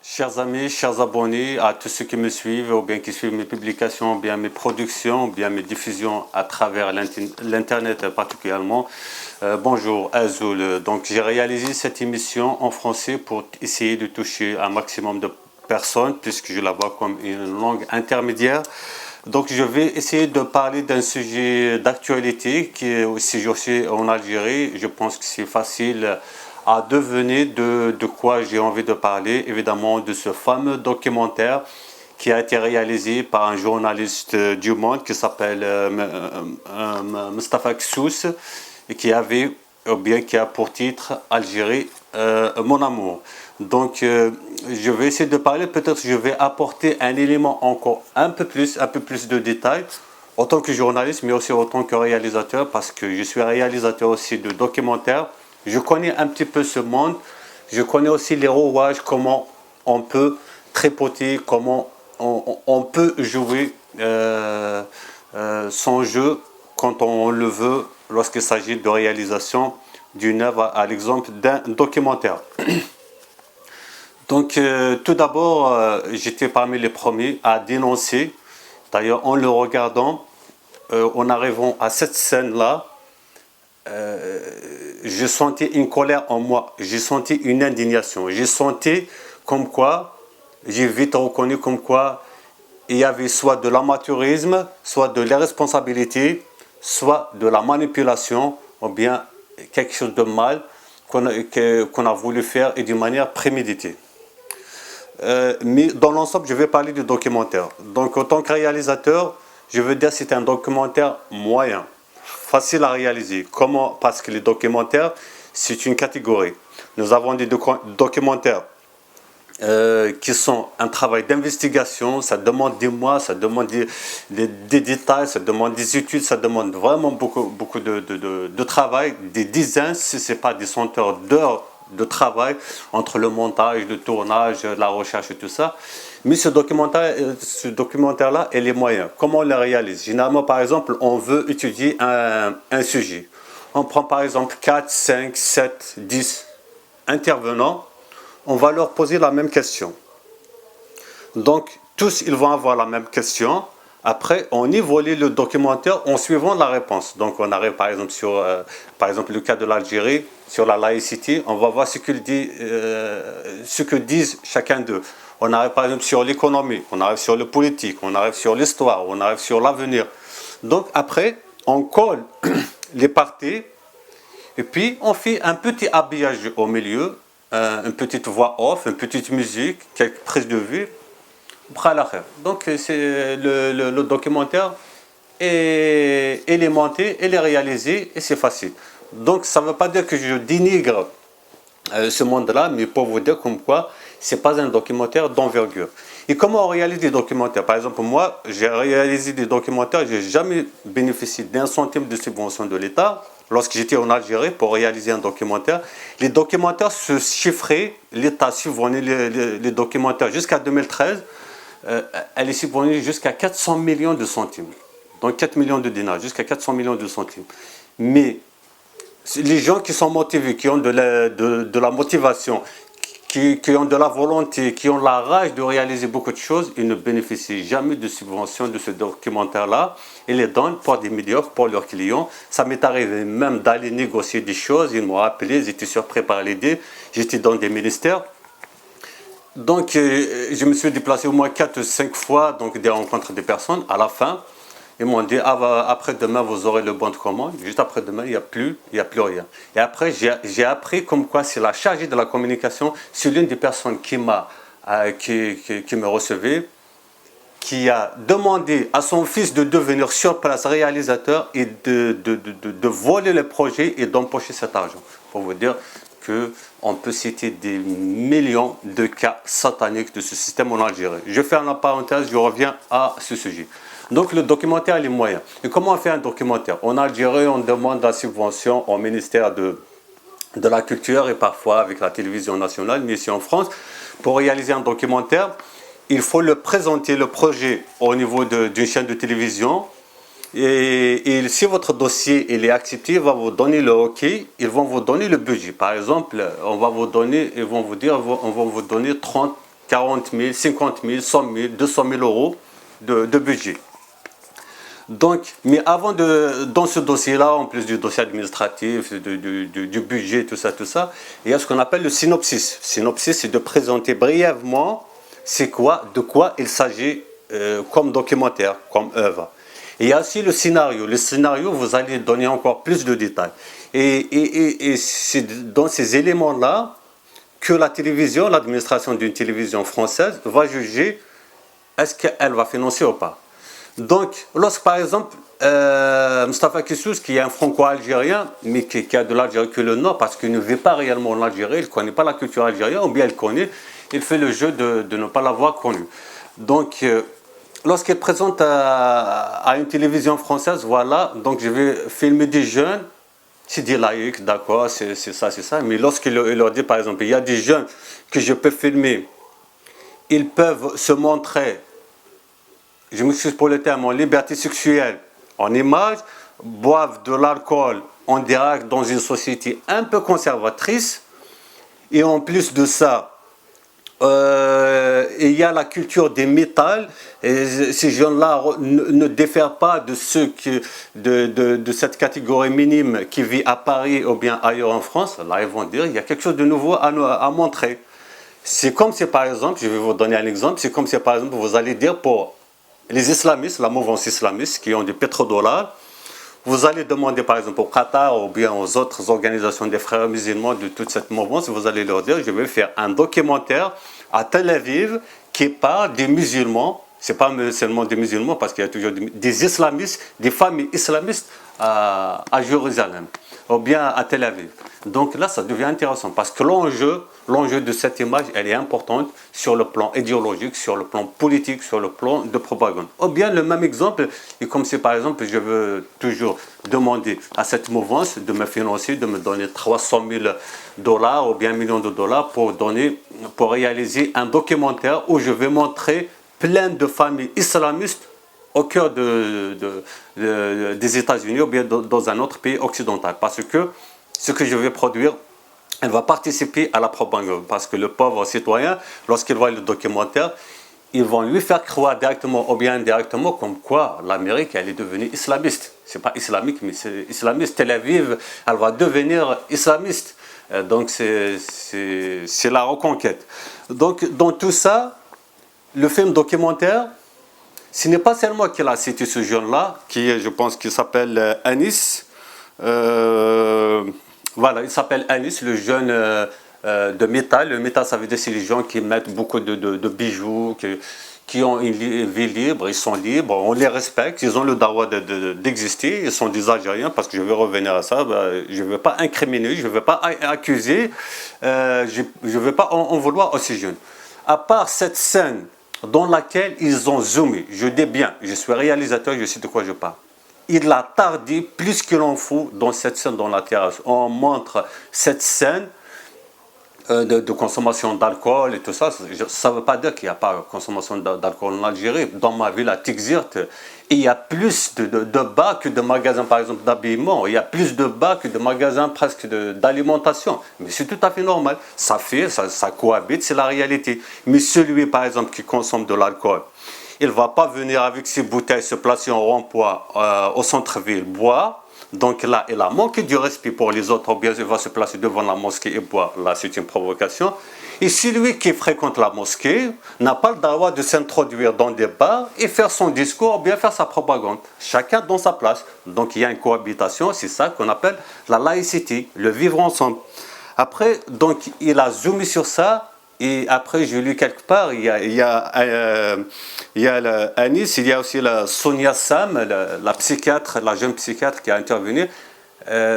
Chers amis, chers abonnés, à tous ceux qui me suivent, ou bien qui suivent mes publications, ou bien mes productions, ou bien mes diffusions à travers l'Internet particulièrement. Bonjour, Azul. Donc, j'ai réalisé cette émission en français pour essayer de toucher un maximum de personnes, puisque je la vois comme une langue intermédiaire. Donc, je vais essayer de parler d'un sujet d'actualité qui est aussi en Algérie. Je pense que c'est facile à deviner de quoi j'ai envie de parler, évidemment de ce fameux documentaire qui a été réalisé par un journaliste du Monde qui s'appelle Mustafa Kssous et qui a pour titre Algérie, mon amour. Donc je vais essayer de parler, peut-être je vais apporter un élément encore un peu plus de détails, autant que journaliste, mais aussi autant que réalisateur, parce que je suis réalisateur aussi de documentaires. Je connais un petit peu ce monde, je connais aussi les rouages, comment on peut tripoter, comment on peut jouer son jeu quand on le veut, lorsqu'il s'agit de réalisation d'une œuvre, à l'exemple d'un documentaire. Donc tout d'abord, j'étais parmi les premiers à dénoncer, d'ailleurs en le regardant, en arrivant à cette scène-là, j'ai senti une colère en moi, j'ai senti une indignation, j'ai senti comme quoi, j'ai vite reconnu comme quoi il y avait soit de l'amateurisme, soit de l'irresponsabilité, soit de la manipulation, ou bien quelque chose de mal qu'on a voulu faire et d'une manière préméditée. Mais dans l'ensemble, je vais parler du documentaire. Donc, en tant que réalisateur, je veux dire que c'est un documentaire moyen, facile à réaliser. Comment? Parce que les documentaires, c'est une catégorie. Nous avons des documentaires qui sont un travail d'investigation, ça demande des mois, ça demande des détails, ça demande des études, ça demande vraiment beaucoup de travail, des dizaines, si ce n'est pas des centaines d'heures de travail entre le montage, le tournage, la recherche et tout ça. Mais ce documentaire-là, et les moyens, comment on le réalise? Généralement, par exemple, on veut étudier un sujet. On prend par exemple 4, 5, 7, 10 intervenants. On va leur poser la même question. Donc, tous, ils vont avoir la même question. Après, on évolue le documentaire en suivant la réponse. Donc, on arrive par exemple sur le cas de l'Algérie, sur la laïcité. On va voir ce que disent chacun d'eux. On arrive par exemple sur l'économie, on arrive sur le politique, on arrive sur l'histoire, on arrive sur l'avenir. Donc, après, on colle les parties et puis on fait un petit habillage au milieu, une petite voix off, une petite musique, quelques prises de vue. Donc le documentaire est monté, il est réalisé et c'est facile. Donc ça ne veut pas dire que je dénigre ce monde-là, mais pour vous dire comme quoi ce n'est pas un documentaire d'envergure. Et comment on réalise des documentaires? Par exemple, moi, j'ai réalisé des documentaires, je n'ai jamais bénéficié d'un centime de subvention de l'État. Lorsque j'étais en Algérie pour réaliser un documentaire, les documentaires se chiffraient, l'État subventionnait les documentaires jusqu'à 2013, elle est subventionnée jusqu'à 400 millions de centimes. Donc 4 millions de dinars, jusqu'à 400 millions de centimes. Mais les gens qui sont motivés, qui ont de la motivation, qui ont de la volonté, qui ont la rage de réaliser beaucoup de choses, ils ne bénéficient jamais de subventions de ce documentaire-là. Ils les donnent pour des médiocres, pour leurs clients. Ça m'est arrivé même d'aller négocier des choses. Ils m'ont appelé, ils étaient surpris par l'idée. J'étais dans des ministères. Donc, je me suis déplacé au moins 4 ou 5 fois, donc des rencontres des personnes. À la fin, ils m'ont dit, après-demain, vous aurez le bon de commande. Juste après-demain, il n'y a plus rien. Et après, j'ai appris comme quoi c'est la chargée de la communication, c'est l'une des personnes qui me recevait, qui a demandé à son fils de devenir sur place réalisateur et de voler le projet et d'empocher cet argent. Pour vous dire qu'on peut citer des millions de cas sataniques de ce système en Algérie. Je fais une parenthèse, je reviens à ce sujet. Donc le documentaire, les moyens. Et comment on fait un documentaire? En Algérie, on demande la subvention au ministère de la Culture et parfois avec la télévision nationale, mais ici en France, pour réaliser un documentaire, il faut le présenter, le projet, au niveau d'une chaîne de télévision. Et si votre dossier est accepté, ils vont vous donner le OK, ils vont vous donner le budget. Par exemple, ils vont vous donner 30 40 000, 50 000, 100 000, 200 000 euros de budget. Donc, mais dans ce dossier-là, en plus du dossier administratif, du budget, tout ça, il y a ce qu'on appelle le synopsis. Synopsis, c'est de présenter brièvement de quoi il s'agit comme documentaire, comme œuvre. Et il y a aussi le scénario. Le scénario, vous allez donner encore plus de détails. Et c'est dans ces éléments-là que la télévision, l'administration d'une télévision française va juger est-ce qu'elle va financer ou pas. Donc, lorsque par exemple, Moustapha Kissous, qui est un franco-algérien, mais qui a de l'Algérie que le Nord, parce qu'il ne vit pas réellement en Algérie, il ne connaît pas la culture algérienne, ou bien il connaît, il fait le jeu de ne pas l'avoir connu. Donc, lorsqu'il présente à une télévision française, voilà, donc je vais filmer des jeunes, c'est des laïcs, d'accord, c'est ça, mais lorsqu'il leur dit par exemple, il y a des jeunes que je peux filmer, ils peuvent se montrer, je m'excuse pour le terme, en liberté sexuelle, en image, boivent de l'alcool en direct dans une société un peu conservatrice, et en plus de ça, il y a la culture des métals, et ces jeunes-là ne diffèrent pas de ceux de cette catégorie minime qui vit à Paris ou bien ailleurs en France. Là, ils vont dire il y a quelque chose de nouveau à montrer. C'est comme si par exemple, je vais vous donner un exemple, c'est comme si par exemple vous allez dire pour les islamistes, la mouvance islamiste qui ont des pétrodollars, vous allez demander par exemple au Qatar ou bien aux autres organisations des frères musulmans de toute cette mouvance, vous allez leur dire je vais faire un documentaire à Tel Aviv qui parle des musulmans, c'est pas seulement des musulmans parce qu'il y a toujours des islamistes, des familles islamistes à Jérusalem ou bien à Tel Aviv. Donc là ça devient intéressant parce que l'enjeu de cette image elle est importante sur le plan idéologique, sur le plan politique, sur le plan de propagande. Ou bien le même exemple, et comme si par exemple je veux toujours demander à cette mouvance de me financer, de me donner 300 000 $ ou bien $1 million pour réaliser un documentaire où je vais montrer plein de familles islamistes au cœur des États-Unis ou bien dans un autre pays occidental. Parce que ce que je vais produire, elle va participer à la propagande. Parce que le pauvre citoyen, lorsqu'il voit le documentaire, ils vont lui faire croire directement ou bien indirectement comme quoi l'Amérique, elle est devenue islamiste. Ce n'est pas islamique, mais c'est islamiste. Tel Aviv, elle va devenir islamiste. Donc c'est la reconquête. Donc dans tout ça, le film documentaire, ce n'est pas seulement qu'il a cité ce jeune-là, je pense qu'il s'appelle Anis. Voilà, il s'appelle Anis, le jeune de métal. Le métal, ça veut dire c'est les gens qui mettent beaucoup de bijoux, qui ont une vie libre, ils sont libres, on les respecte, ils ont le droit d'exister, ils sont des Algériens, parce que je vais revenir à ça, je ne veux pas incriminer, je ne veux pas accuser, je ne veux pas en vouloir aux jeunes. À part cette scène dans laquelle ils ont zoomé, je dis bien, je suis réalisateur, je sais de quoi je parle. Il a tardé plus qu'il en faut dans cette scène dans la terrasse. On montre cette scène de consommation d'alcool et tout ça. Ça ne veut pas dire qu'il n'y a pas de consommation d'alcool en Algérie. Dans ma ville, à Tixirt, il y a plus de bars que de magasins, par exemple, d'habillement. Il y a plus de bars que de magasins presque d'alimentation. Mais c'est tout à fait normal. Ça cohabite, c'est la réalité. Mais celui, par exemple, qui consomme de l'alcool, il ne va pas venir avec ses bouteilles se placer en rond-point au centre-ville, boire. Donc là, il a manqué du respect pour les autres, ou bien il va se placer devant la mosquée et boire. Là, c'est une provocation. Et celui qui fréquente la mosquée n'a pas le droit de s'introduire dans des bars et faire son discours ou bien faire sa propagande. Chacun dans sa place. Donc il y a une cohabitation, c'est ça qu'on appelle la laïcité, le vivre ensemble. Après, donc il a zoomé sur ça. Et après, j'ai lu quelque part, il y a à Nice, il y a aussi la Sonia Sam, la psychiatre, la jeune psychiatre qui a intervenu.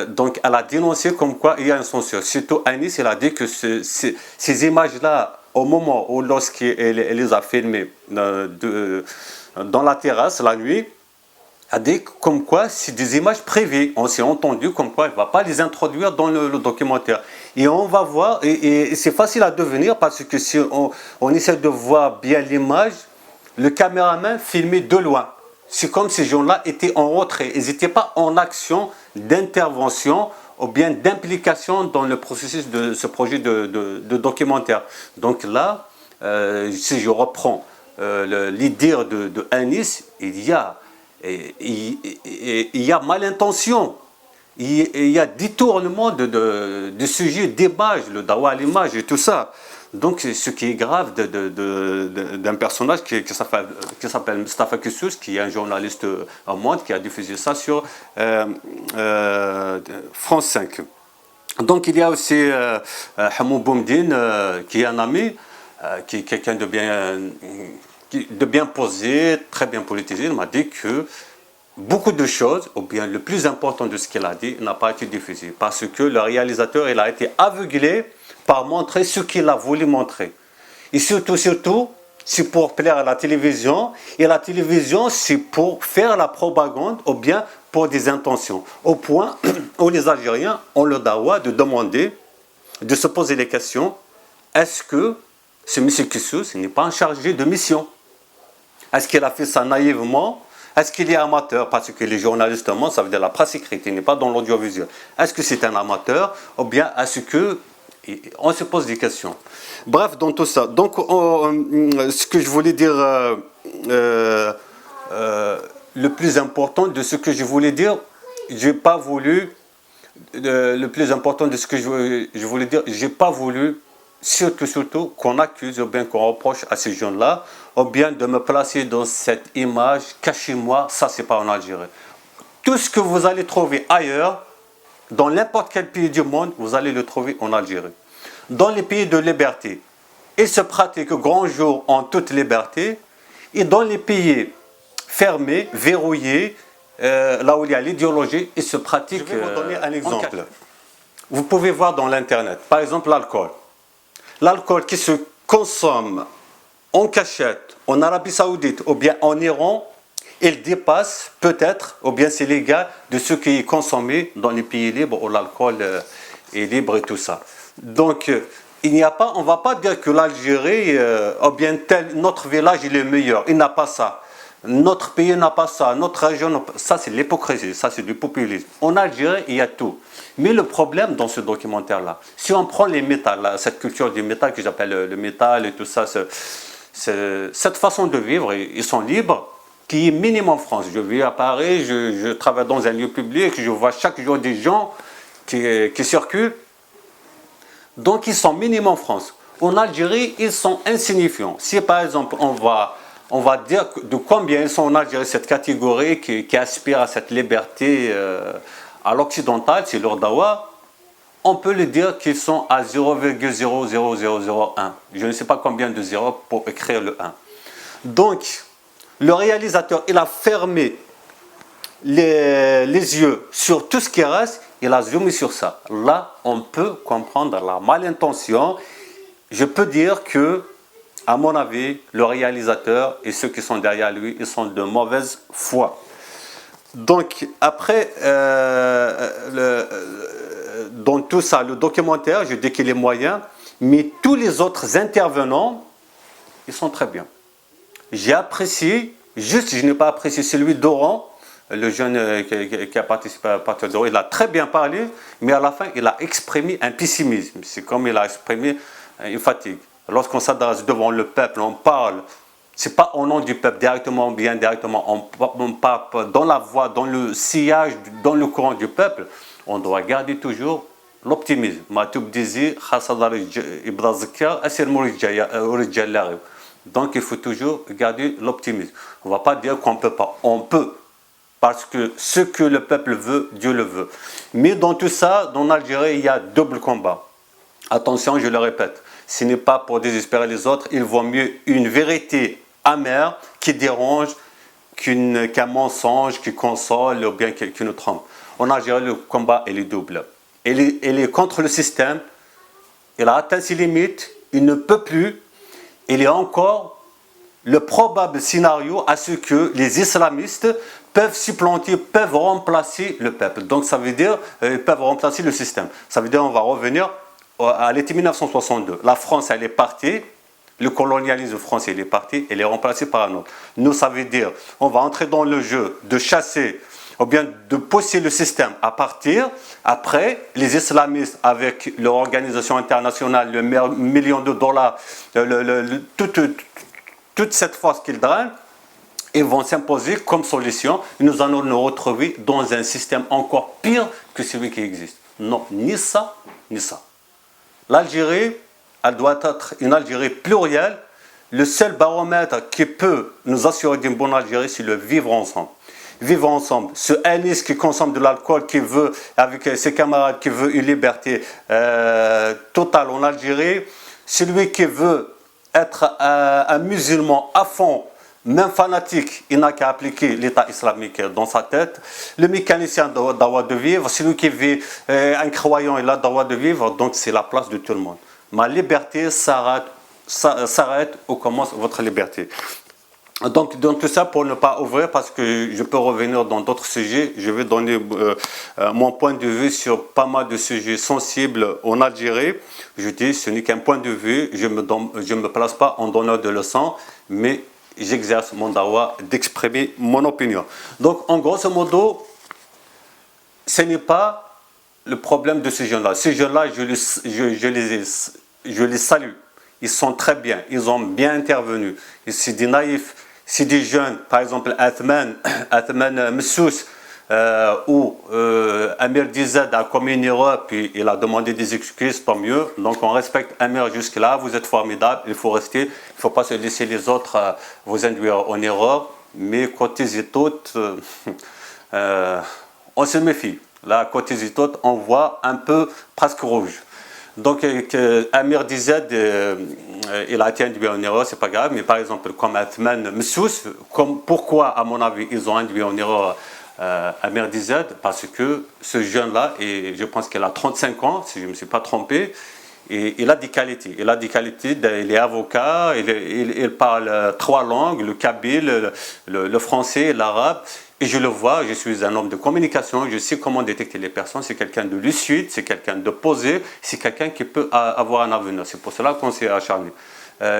Donc, elle a dénoncé comme quoi il y a une censure. Surtout à Nice, elle a dit que ces images-là, au moment où lorsqu'elle les a filmées dans la terrasse la nuit, a dit comme quoi c'est des images privées. On s'est entendu comme quoi elle ne va pas les introduire dans le documentaire. Et on va voir, et c'est facile à devenir parce que si on essaie de voir bien l'image, le caméraman filmait de loin. C'est comme ces gens-là étaient en retrait. Ils n'étaient pas en action d'intervention ou bien d'implication dans le processus de ce projet de documentaire. Donc là, si je reprends l'idée de Anis, il y a malintention. Il y a détournement de sujet, d'image, le dawa à l'image et tout ça. Donc, ce qui est grave d'un personnage qui s'appelle Mustafa Kessous, qui est un journaliste au monde, qui a diffusé ça sur France 5. Donc, il y a aussi Hamou Boumdine, qui est un ami, qui est quelqu'un de bien posé, très bien politisé. Il m'a dit que beaucoup de choses, ou bien le plus important de ce qu'il a dit, n'a pas été diffusé. Parce que le réalisateur, il a été aveuglé par montrer ce qu'il a voulu montrer. Et surtout, c'est pour plaire à la télévision. Et la télévision, c'est pour faire la propagande, ou bien pour des intentions. Au point où les Algériens ont le dawa de demander, de se poser les questions, est-ce que ce M. Kessous n'est pas un chargé de mission? Est-ce qu'il a fait ça naïvement? Est-ce qu'il est amateur? Parce que les journalistes, ça veut dire la presse écrite, il n'est pas dans l'audiovisuel. Est-ce que c'est un amateur? Ou bien est-ce que... On se pose des questions. Bref, dans tout ça. Donc, ce que je voulais dire, le plus important de ce que je voulais dire, j'ai pas voulu... le plus important de ce que je voulais dire, j'ai pas voulu... Surtout qu'on accuse ou bien qu'on reproche à ces jeunes-là, ou bien de me placer dans cette image, cachez-moi, ça c'est pas en Algérie. Tout ce que vous allez trouver ailleurs, dans n'importe quel pays du monde, vous allez le trouver en Algérie. Dans les pays de liberté, il se pratique grand jour en toute liberté, et dans les pays fermés, verrouillés, là où il y a l'idéologie, il se pratique... Je vais vous donner un exemple. Vous pouvez voir dans l'internet, par exemple l'alcool. L'alcool qui se consomme en cachette en Arabie Saoudite ou bien en Iran, il dépasse peut-être, ou bien c'est légal, de ce qui est consommé dans les pays libres où l'alcool est libre et tout ça. Donc, il n'y a pas, on ne va pas dire que l'Algérie, ou bien notre village il est meilleur. Il n'a pas ça. Notre pays n'a pas ça. Notre région, ça c'est l'hypocrisie, ça c'est du populisme. En Algérie, il y a tout. Mais le problème dans ce documentaire-là, si on prend les métals, cette culture du métal que j'appelle le métal et tout ça, cette façon de vivre, ils sont libres, qui est minimum en France. Je vis à Paris, je travaille dans un lieu public, je vois chaque jour des gens qui circulent. Donc ils sont minimum en France. En Algérie, ils sont insignifiants. Si par exemple, on va dire de combien ils sont en Algérie, cette catégorie qui aspire à cette liberté à l'occidental, c'est leur dawa, on peut le dire qu'ils sont à 0,00001. Je ne sais pas combien de zéros pour écrire le 1. Donc, le réalisateur, il a fermé les yeux sur tout ce qui reste, il a zoomé sur ça. Là, on peut comprendre la malintention. Je peux dire que, à mon avis, le réalisateur et ceux qui sont derrière lui, ils sont de mauvaise foi. Donc, après, dans tout ça, le documentaire, je dis qu'il est moyen, mais tous les autres intervenants, ils sont très bien. J'ai apprécié, juste je n'ai pas apprécié celui d'Oran, le jeune qui a participé à partir d'Oran, il a très bien parlé, mais à la fin, il a exprimé un pessimisme. C'est comme il a exprimé une fatigue. Lorsqu'on s'adresse devant le peuple, on parle. Ce n'est pas au nom du peuple directement ou bien indirectement, on parle dans la voix, dans le sillage, dans le courant du peuple, on doit garder toujours l'optimisme. Donc il faut toujours garder l'optimisme. On ne va pas dire qu'on ne peut pas, on peut. Parce que ce que le peuple veut, Dieu le veut. Mais dans tout ça, dans l'Algérie, il y a double combat. Attention, je le répète, ce n'est pas pour désespérer les autres, il vaut mieux une vérité amère qui dérange qu'un mensonge qui console ou bien qui nous trompe. En Algérie, le combat est double. Il est contre le système, il a atteint ses limites, il ne peut plus, il y a encore le probable scénario à ce que les islamistes peuvent supplanter, peuvent remplacer le peuple. Donc ça veut dire ils peuvent remplacer le système. Ça veut dire on va revenir à l'été 1962. La France, elle est partie. Le colonialisme français, il est parti, il est remplacé par un autre. Nous, ça veut dire, on va entrer dans le jeu de chasser ou bien de pousser le système à partir. Après, les islamistes, avec leur organisation internationale, le million de dollars, toute cette force qu'ils drainent, ils vont s'imposer comme solution. Et nous allons nous retrouver dans un système encore pire que celui qui existe. Non, ni ça, ni ça. L'Algérie, elle doit être une Algérie plurielle. Le seul baromètre qui peut nous assurer d'une bonne Algérie, c'est le vivre ensemble. Vivre ensemble. Ce Anis qui consomme de l'alcool, qui veut, avec ses camarades, qui veut une liberté totale en Algérie, celui qui veut être un musulman à fond, même fanatique, il n'a qu'à appliquer l'État islamique dans sa tête. Le mécanicien a le droit de vivre, celui qui vit un croyant, il a le droit de vivre, donc c'est la place de tout le monde. Ma liberté s'arrête où commence votre liberté. Donc tout ça pour ne pas ouvrir, parce que je peux revenir dans d'autres sujets, je vais donner mon point de vue sur pas mal de sujets sensibles en Algérie. Je dis, ce n'est qu'un point de vue, je ne me place pas en donneur de leçons, mais j'exerce mon dawa d'exprimer mon opinion. Donc, en grosso modo, ce n'est pas le problème de ces jeunes-là. Ces jeunes-là, je les salue. Ils sont très bien, ils ont bien intervenu. C'est des naïfs, c'est des jeunes, par exemple, Athman Messous, où Amir Dizad a commis une erreur, puis il a demandé des excuses, tant mieux. Donc on respecte Amir jusque-là, vous êtes formidable, il faut rester, il ne faut pas se laisser les autres vous induire en erreur, mais côté Zitout, on se méfie. Là, côté Zitout, on voit un peu presque rouge. Donc, Amir Dizad, il a été induit en erreur, c'est pas grave, mais par exemple, comme Athman Messous, pourquoi, à mon avis, ils ont induit en erreur Amir Dizad? Parce que ce jeune-là, et je pense qu'il a 35 ans, si je ne me suis pas trompé, et il a des qualités. Il a des qualités, il est avocat, il parle 3 langues, le kabyle, le français, l'arabe. Et je le vois, je suis un homme de communication, je sais comment détecter les personnes, c'est quelqu'un de lucide, c'est quelqu'un de posé, c'est quelqu'un qui peut avoir un avenir. C'est pour cela qu'on s'est acharné.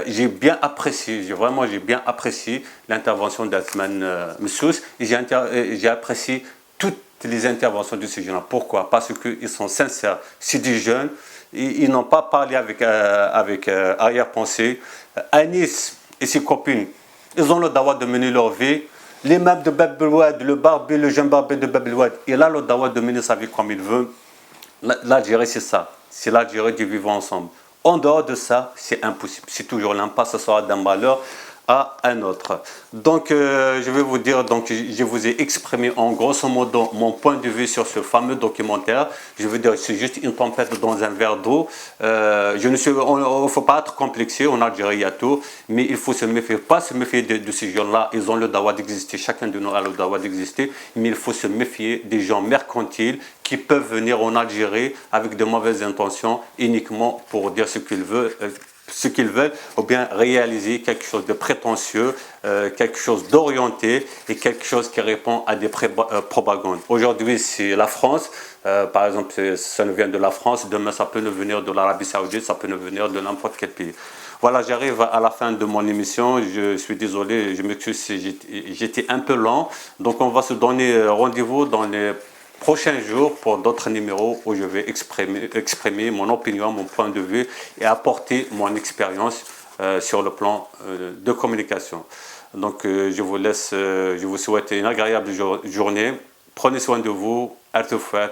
J'ai bien apprécié, j'ai bien apprécié l'intervention d'Athman Messous, et j'ai apprécié toutes les interventions de ces jeunes-là. Pourquoi? Parce qu'ils sont sincères, c'est des jeunes, ils n'ont pas parlé avec arrière-pensée. Anis et ses copines, ils ont le devoir de mener leur vie. L'imam de Bab el Oued, le barbier, le jeune barbier de Bab el Oued, il a le devoir de mener sa vie comme il veut. L'Algérie, c'est ça. C'est l'Algérie du vivre ensemble. En dehors de ça, c'est impossible. C'est toujours l'impasse, ce sera d'un malheur à un autre. Donc, je vais vous dire, donc, je vous ai exprimé en grosso modo mon point de vue sur ce fameux documentaire. Je veux dire, c'est juste une tempête dans un verre d'eau. Il ne faut pas être complexé, en Algérie, il y a tout, mais il faut se méfier, pas se méfier de ces gens-là. Ils ont le devoir d'exister, chacun de nous a le devoir d'exister, mais il faut se méfier des gens mercantiles qui peuvent venir en Algérie avec de mauvaises intentions uniquement pour dire ce qu'ils veulent, ou bien réaliser quelque chose de prétentieux, quelque chose d'orienté et quelque chose qui répond à des propagandes. Aujourd'hui, c'est la France. Par exemple, ça nous vient de la France. Demain, ça peut nous venir de l'Arabie Saoudite, ça peut nous venir de n'importe quel pays. Voilà, j'arrive à la fin de mon émission. Je suis désolé, je m'excuse si j'étais un peu lent. Donc, on va se donner rendez-vous dans les prochains jours pour d'autres numéros où je vais exprimer mon opinion, mon point de vue et apporter mon expérience sur le plan de communication. Donc je vous laisse, je vous souhaite une agréable journée. Prenez soin de vous. Artufat,